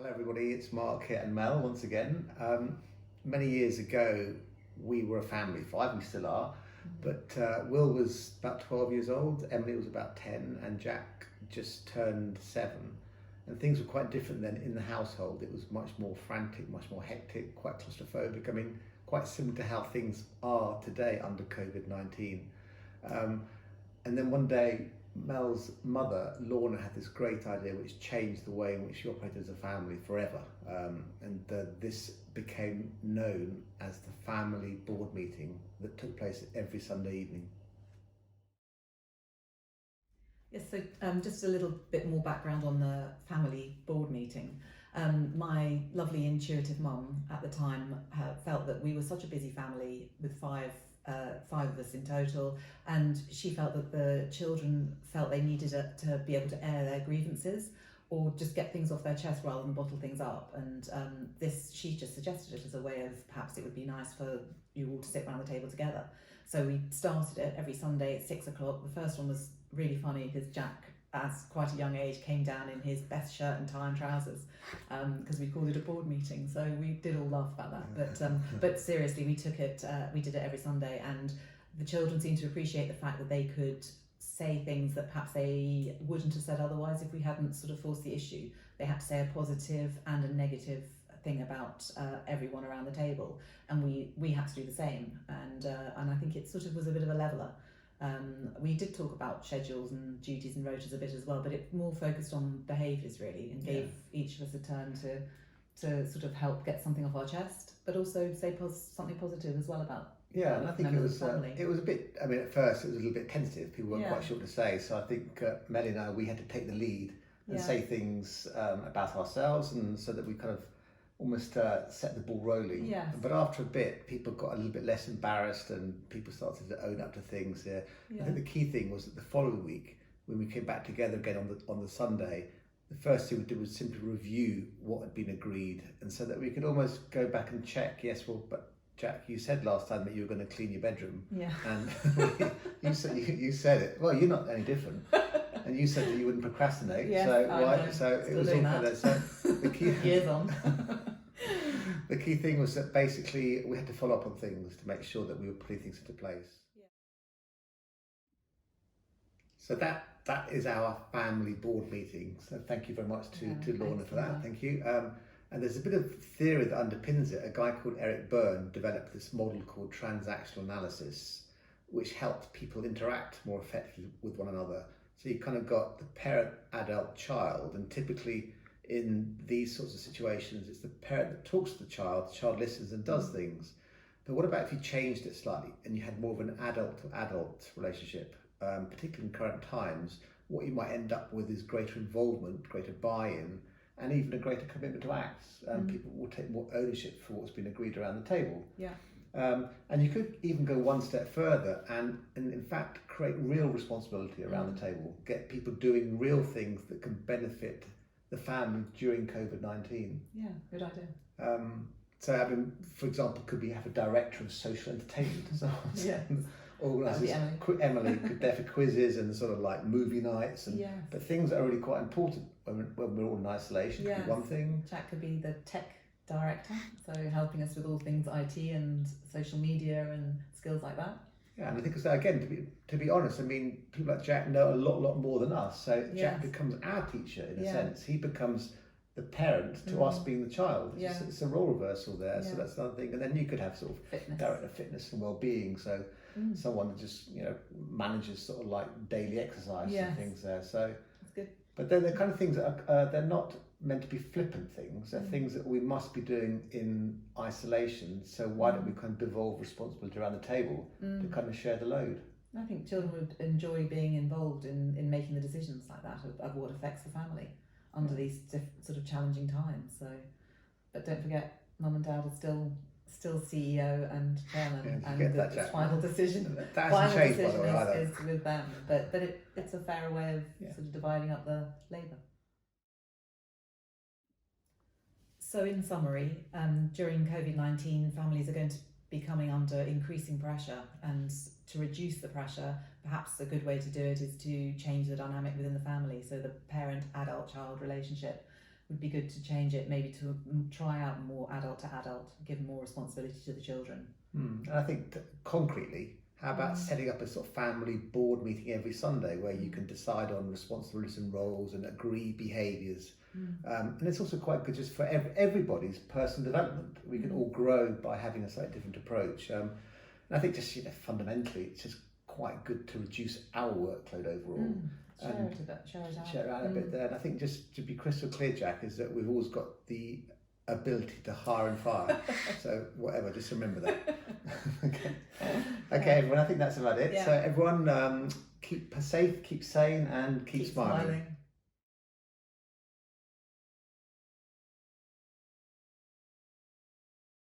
Hello everybody, it's Mark here and Mel once again. Many years ago we were a family of five, we still are, but Will was about 12 years old, Emily was about 10 and Jack just turned 7. And things were quite different then in the household. It was much more frantic, much more hectic, quite claustrophobic. I mean, quite similar to how things are today under COVID-19. And then one day Mel's mother, Lorna, had this great idea which changed the way in which she operated as a family forever. This became known as the family board meeting that took place every Sunday evening. Yes, so just a little bit more background on the family board meeting. My lovely intuitive mum at the time felt that we were such a busy family with five of us in total, and she felt that the children felt they needed to be able to air their grievances or just get things off their chest rather than bottle things up. And she just suggested it as a way of perhaps it would be nice for you all to sit around the table together. So we started it every Sunday at 6 o'clock. The first one was really funny because Jack, at quite a young age, came down in his best shirt and tie and trousers because we called it a board meeting. So we did all laugh about that. But seriously, we did it every Sunday, and the children seemed to appreciate the fact that they could say things that perhaps they wouldn't have said otherwise if we hadn't sort of forced the issue. They had to say a positive and a negative thing about everyone around the table, and we had to do the same. And I think it sort of was a bit of a leveler. We did talk about schedules and duties and rotas a bit as well, but it more focused on behaviours really, and gave each of us a turn to sort of help get something off our chest, but also say something positive as well about. Yeah, and I think it was a bit, I mean, at first it was a little bit tentative, people weren't quite sure what to say, so I think Melly and I, we had to take the lead and say things about ourselves, and so that we kind of almost set the ball rolling. Yes. But after a bit, people got a little bit less embarrassed and people started to own up to things. I think the key thing was that the following week, when we came back together again on the Sunday, the first thing we did was simply review what had been agreed, and so that we could almost go back and check, yes, well, but Jack, you said last time that you were going to clean your bedroom. Yeah. And you said it. Well, you're not any different. And you said that you wouldn't procrastinate. Yes, so it was all kind of, so the key years on. The key thing was that basically we had to follow up on things to make sure that we were putting things into place. Yeah. So that is our family board meeting. So thank you very much to Lorna for that. Thank you. And there's a bit of theory that underpins it. A guy called Eric Byrne developed this model called Transactional Analysis, which helped people interact more effectively with one another. So you kind of got the parent, adult, child, and typically in these sorts of situations, it's the parent that talks to the child listens and does things. But what about if you changed it slightly and you had more of an adult-to-adult relationship, particularly in current times? What you might end up with is greater involvement, greater buy-in, and even a greater commitment to acts. People will take more ownership for what's been agreed around the table. Yeah. And you could even go one step further and in fact create real responsibility around the table, get people doing real things that can benefit the family during COVID-19. Yeah, good idea. So, I mean, for example, could we have a director of social entertainment? Organises Emily could there for quizzes and sort of like movie nights, but things that are really quite important when we're all in isolation. Could be one thing. Jack could be the tech director, so helping us with all things IT and social media and skills like that. Yeah, and I think again, to be honest, I mean, people like Jack know a lot more than us. So Jack becomes our teacher in a sense. He becomes the parent to us being the child. It's a role reversal there. So that's another thing. And then you could have sort of director of fitness and well-being. So someone that just manages sort of like daily exercise and things there. So that's good. But they're the kind of things that they're not meant to be flippant things. They're things that we must be doing in isolation. So why don't we kind of devolve responsibility around the table to kind of share the load? I think children would enjoy being involved in making the decisions like that of what affects the family under these sort of challenging times. So, but don't forget, Mum and Dad are still CEO and chairman, and the final decision. That hasn't changed, by the way, either. Is with them. But it's a fairer way of sort of dividing up the labour. So in summary, during COVID-19, families are going to be coming under increasing pressure, and to reduce the pressure, perhaps a good way to do it is to change the dynamic within the family. So the parent-adult-child relationship would be good to change it, maybe to try out more adult to adult, give more responsibility to the children. And I think concretely, how about setting up a sort of family board meeting every Sunday where you can decide on responsibilities and roles and agree behaviours. And it's also quite good just for everybody's personal development. We can all grow by having a slightly different approach. And I think just fundamentally, it's just quite good to reduce our workload overall. Share it out a bit there. And I think just to be crystal clear, Jack, is that we've always got the ability to hire and fire. So whatever, just remember that. Okay, everyone, I think that's about it. So everyone, keep safe, keep sane, and keep smiling.